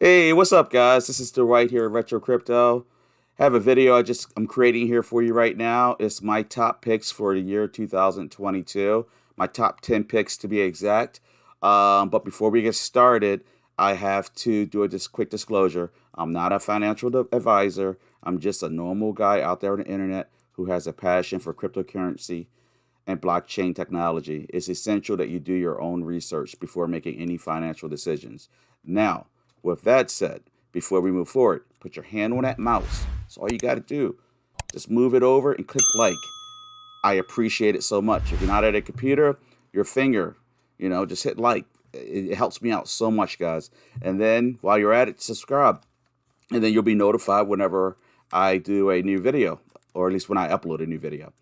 Hey, what's up, guys? This is Dwight here at Retro Crypto. Have a video I'm creating here for you right now. It's my top picks for the year 2022. My top 10 picks to be exact. But before we get started, I have to do a just quick disclosure. I'm not a financial advisor. I'm just a normal guy out there on the internet who has a passion for cryptocurrency and blockchain technology. It's essential that you do your own research before making any financial decisions. Now, with that said, before we move forward, put your hand on that mouse. That's all you got to do. Just move it over and click like. I appreciate it so much. If you're not at a computer, your finger, just hit like. It helps me out so much, guys. And then while you're at it, subscribe. And then you'll be notified whenever I do a new video, or at least when I upload a new video.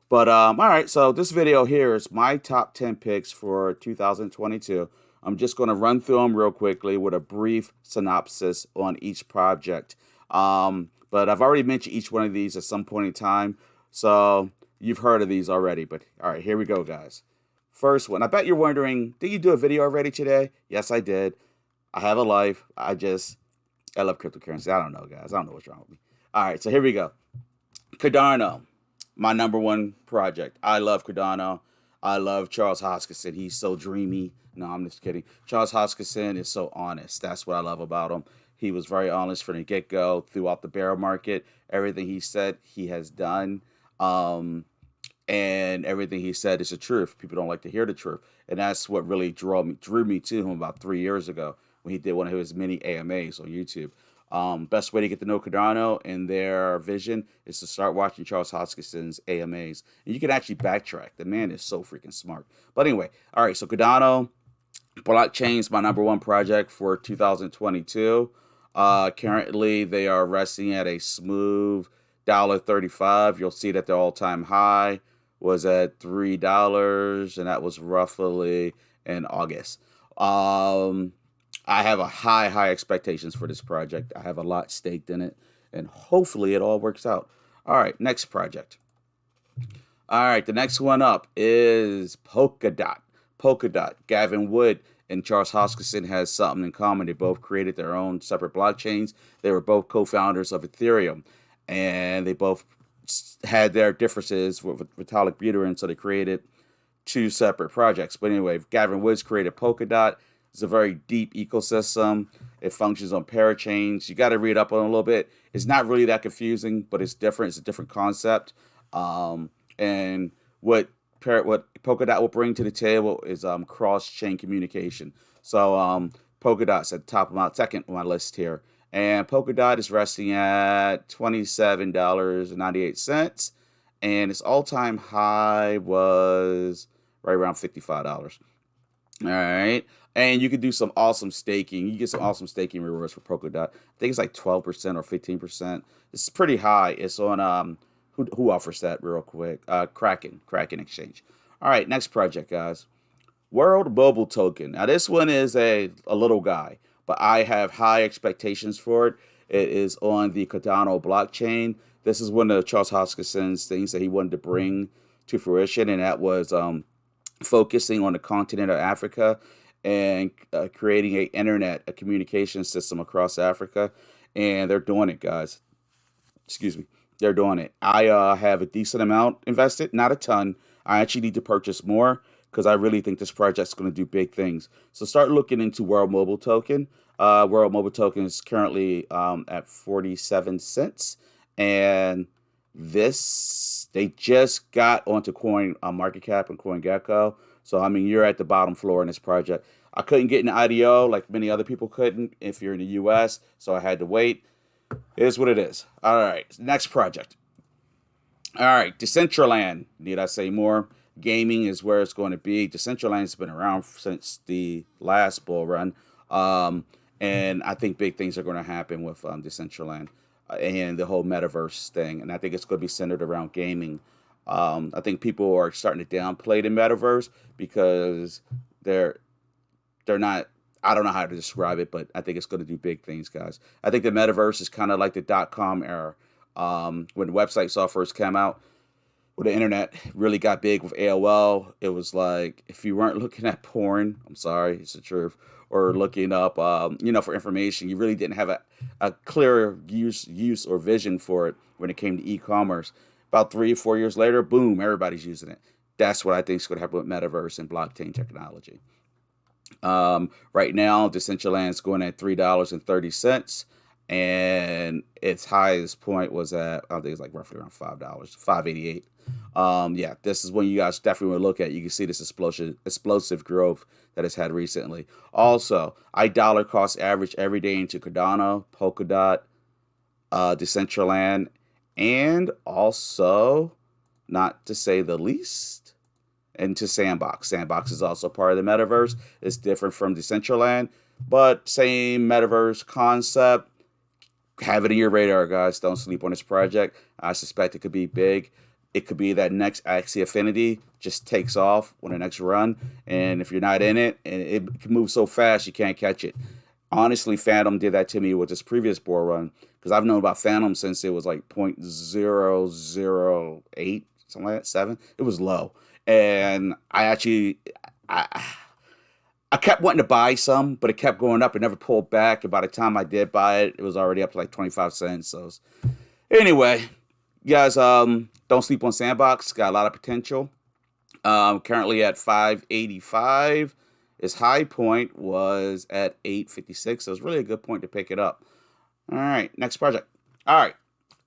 But all right, so this video here is my top 10 picks for 2022. I'm just going to run through them real quickly with a brief synopsis on each project. But I've already mentioned each one of these at some point in time, so you've heard of these already. But all right, here we go, guys. First one. I bet you're wondering, did you do a video already today? Yes, I did. I have a life. I love cryptocurrency. I don't know, guys. I don't know what's wrong with me. All right, so here we go. Cardano, my number one project. I love Cardano. I love Charles Hoskinson. He's so dreamy. No, I'm just kidding. Charles Hoskinson is so honest. That's what I love about him. He was very honest from the get-go throughout the bear market. Everything he said, he has done. And everything he said is the truth. People don't like to hear the truth. And that's what really drew me to him about 3 years ago when he did one of his mini AMAs on YouTube. Best way to get to know Cardano and their vision is to start watching Charles Hoskinson's AMAs. And you can actually backtrack. The man is so freaking smart. But anyway, all right, so Cardano blockchain is my number one project for 2022. Currently, they are resting at a smooth $1.35. You'll see that the all-time high was at $3, and that was roughly in August. I have a high expectations for this project. I have a lot staked in it, and hopefully it all works out. All right, next project. All right, the next one up is Polkadot. Polkadot. Gavin Wood and Charles Hoskinson has something in common. They both created their own separate blockchains. They were both co-founders of Ethereum, and they both had their differences with Vitalik Buterin, so they created two separate projects. But anyway, Gavin Woods created Polkadot. It's a very deep ecosystem. It functions on parachains. You got to read up on it a little bit. It's not really that confusing, but it's different. It's a different concept. And what Polkadot will bring to the table is cross-chain communication. So Polkadot's at the top of my second on my list here. And Polkadot is resting at $27.98. And its all-time high was right around $55. All right. And you can do some awesome staking. You get some awesome staking rewards for Polkadot. I think it's like 12% or 15%. It's pretty high. It's on who offers that real quick? Kraken Exchange. All right, next project, guys. World Mobile Token. Now this one is a little guy, but I have high expectations for it. It is on the Cardano blockchain. This is one of Charles Hoskinson's things that he wanted to bring to fruition, and that was focusing on the continent of Africa and creating a communication system across Africa. And they're doing it, guys. Excuse me. They're doing it. I have a decent amount invested, not a ton. I actually need to purchase more because I really think this project's going to do big things. So start looking into World Mobile Token. World Mobile Token is currently at 47 cents. And they just got onto Coin Market Cap and CoinGecko. So, I mean, you're at the bottom floor in this project. I couldn't get an IDO like many other people couldn't if you're in the US, so I had to wait. It is what it is. All right, next project. All right, Decentraland. Need I say more? Gaming is where it's going to be. Decentraland's been around since the last bull run. And I think big things are going to happen with Decentraland and the whole metaverse thing. And I think it's going to be centered around gaming. I think people are starting to downplay the metaverse because they're not. I don't know how to describe it, but I think it's going to do big things, guys. I think the metaverse is kind of like the .com era when websites all first came out. when the internet really got big with AOL, it was like if you weren't looking at porn, I'm sorry, it's the truth, or looking up, for information, you really didn't have a clear use or vision for it when it came to e-commerce. About 3 or 4 years later, boom, everybody's using it. That's what I think is going to happen with metaverse and blockchain technology. Right now, Decentraland is going at $3.30, and its highest point was at I think it's like roughly around $5, 5.88. Yeah, this is when you guys definitely want to look at. You can see this explosive growth that it's had recently. Also, I dollar cost average every day into Cardano, Polkadot, Decentraland, and also, not to say the least, into Sandbox. Sandbox is also part of the metaverse. It's different from Decentraland, but same metaverse concept. Have it in your radar, guys. Don't sleep on this project. I suspect it could be big. It could be that next Axie Affinity just takes off on the next run, and if you're not in it, and it can move so fast you can't catch it. Honestly, Phantom did that to me with this previous bull run because I've known about Phantom since it was like 0.008, something like that, 7. It was low, and I I kept wanting to buy some, but it kept going up. It never pulled back. And by the time I did buy it, it was already up to like 25 cents. So anyway, guys, don't sleep on Sandbox. It's got a lot of potential. Currently at 585. Its high point was at 856. So it's really a good point to pick it up. All right, next project. All right,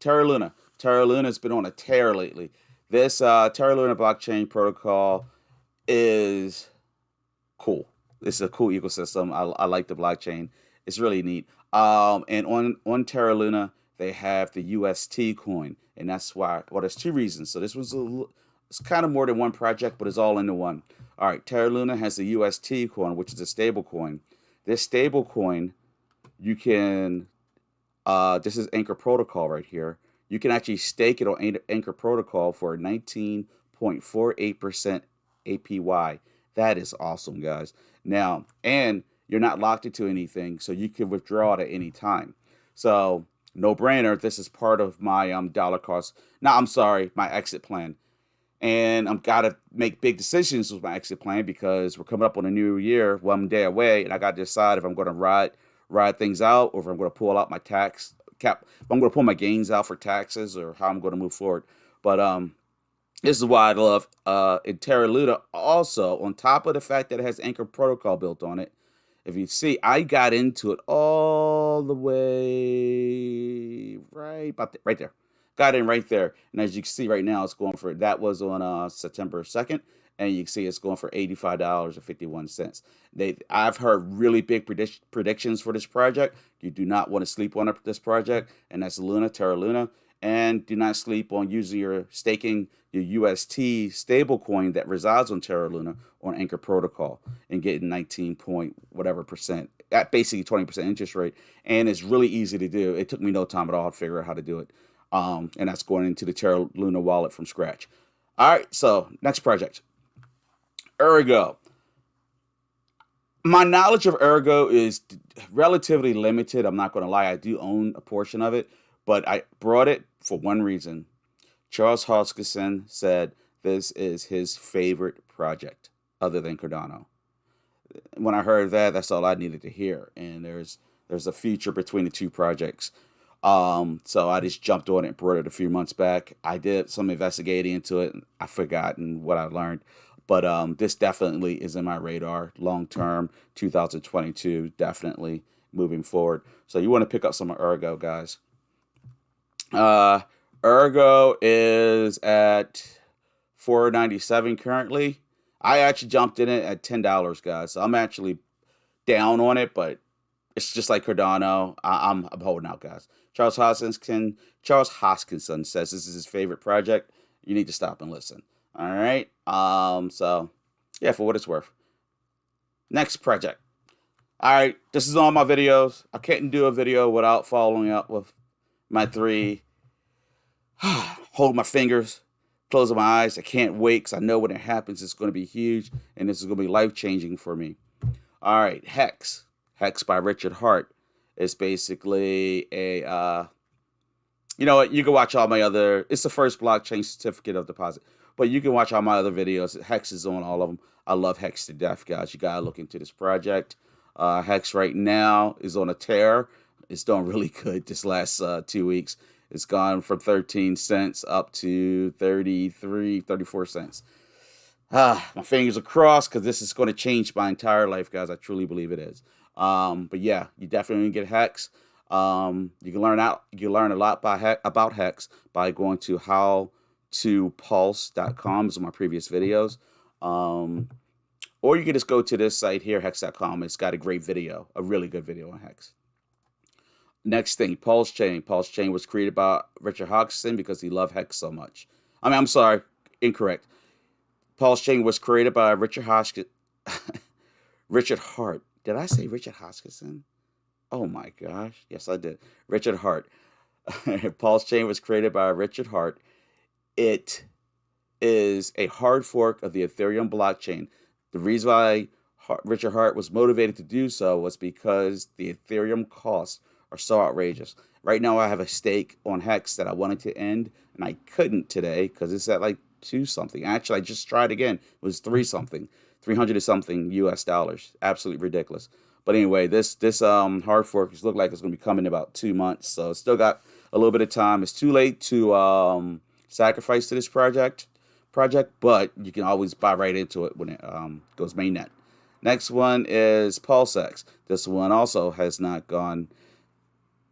Terra Luna. Terra Luna's been on a tear lately. This Terra Luna blockchain protocol is cool. It's a cool ecosystem. I like the blockchain. It's really neat. And on Terra Luna, they have the UST coin, and that's why. Well, there's two reasons. So this was it's kind of more than one project, but it's all into one. All right, Terra Luna has the UST coin, which is a stable coin. This stable coin, you can. This is Anchor Protocol right here. You can actually stake it on Anchor Protocol for 19.48% APY. That is awesome, guys. Now, and you're not locked into anything, so you can withdraw it at any time. So, no brainer. This is part of my dollar cost. No, I'm sorry, my exit plan. And I'm gotta make big decisions with my exit plan because we're coming up on a new year, one day away, and I gotta decide if I'm gonna ride things out or if I'm gonna pull out my tax cap. If I'm gonna pull my gains out for taxes or how I'm gonna move forward. But this is why I love in Terra Luna. Also, on top of the fact that it has Anchor Protocol built on it, if you see, I got into it all the way right there. Got in right there, and as you can see right now, it's going for that was on September 2nd, and you can see it's going for $85.51. I've heard really big predictions for this project. You do not want to sleep on this project, and that's Terra Luna. And do not sleep on using your staking your UST stablecoin that resides on Terra Luna on Anchor Protocol and getting 19 point whatever percent at basically 20% interest rate. And it's really easy to do. It took me no time at all to figure out how to do it. And that's going into the Terra Luna wallet from scratch. All right, so next project, Ergo. My knowledge of Ergo is relatively limited. I'm not going to lie. I do own a portion of it, but I brought it for one reason. Charles Hoskinson said this is his favorite project other than Cardano. When I heard that, that's all I needed to hear. And there's a future between the two projects. So I just jumped on it and brought it a few months back. I did some investigating into it. And I've forgotten what I learned. But this definitely is in my radar long term, 2022, definitely moving forward. So you want to pick up some of Ergo, guys. Ergo is at 497 currently. I actually jumped in it at $10, guys. So I'm actually down on it, but it's just like Cardano. I'm holding out, guys. Charles Hoskinson says this is his favorite project. You need to stop and listen. All right. So yeah, for what it's worth. Next project. All right. This is all my videos. I can't do a video without following up with my three. Hold my fingers, closing my eyes. I can't wait because I know when it happens, it's going to be huge and this is going to be life changing for me. All right. Hex by Richard Hart is basically You know what? You can watch all my other. It's the first blockchain certificate of deposit, but you can watch all my other videos. Hex is on all of them. I love Hex to death, guys. You gotta look into this project. Hex right now is on a tear. It's doing really good this last 2 weeks. It's gone from 13 cents up to 33, 34 cents. My fingers are crossed because this is going to change my entire life, guys. I truly believe it is. But yeah, you definitely get Hex. You can learn a lot about Hex by going to howtopulse.com. These are my previous videos. Or you can just go to this site here, hex.com. It's got a great video, a really good video on Hex. Next thing, Pulse Chain. Pulse Chain was created by Richard Hodgson because he loved Hex so much. I'm sorry, incorrect. Pulse Chain was created by Richard Hodgson. Richard Hart. Did I say Richard Hodgson? Oh my gosh. Yes, I did. Richard Hart. Pulse Chain was created by Richard Hart. It is a hard fork of the Ethereum blockchain. The reason why Richard Hart was motivated to do so was because the Ethereum costs are so outrageous. Right now, I have a stake on Hex that I wanted to end, and I couldn't today because it's at like 2 something. Actually, I just tried again. It was 3 something, 300 something US dollars. Absolutely ridiculous. But anyway, this hard fork looks like it's going to be coming in about 2 months. So it's still got a little bit of time. It's too late to sacrifice to this project, but you can always buy right into it when it goes mainnet. Next one is PulseX. This one also has not gone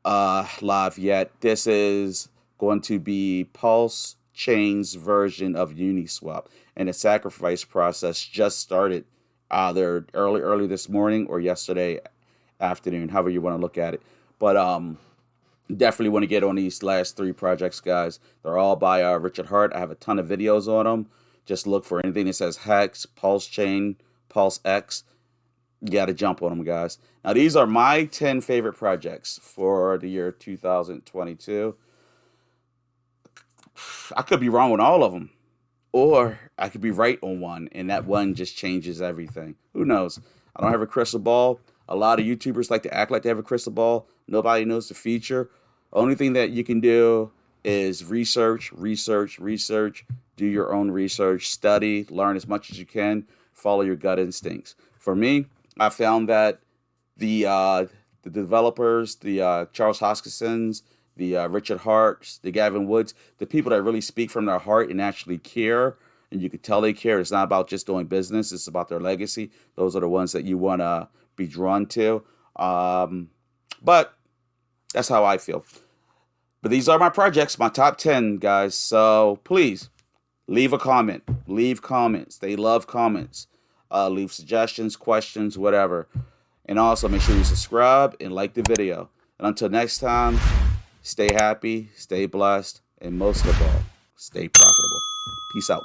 live yet. This is going to be Pulse Chain's version of Uniswap, and the sacrifice process just started either early this morning or yesterday afternoon, however you want to look at it. But definitely want to get on these last 3 projects, guys. They're all by Richard Hart. I have a ton of videos on them. Just look for anything that says Hex, Pulse Chain, PulseX. You got to jump on them, guys. Now, these are my 10 favorite projects for the year 2022. I could be wrong on all of them, or I could be right on one, and that one just changes everything. Who knows? I don't have a crystal ball. A lot of YouTubers like to act like they have a crystal ball. Nobody knows the future. Only thing that you can do is research, do your own research, study, learn as much as you can, follow your gut instincts. For me, I found that the developers, the Charles Hoskisons, the Richard Harts, the Gavin Woods, the people that really speak from their heart and actually care, and you can tell they care. It's not about just doing business. It's about their legacy. Those are the ones that you want to be drawn to. But that's how I feel. But these are my projects, my top 10, guys. So please leave a comment. Leave comments. They love comments. Leave suggestions, questions, whatever. And also make sure you subscribe and like the video. And until next time, stay happy, stay blessed, and most of all, stay profitable. Peace out.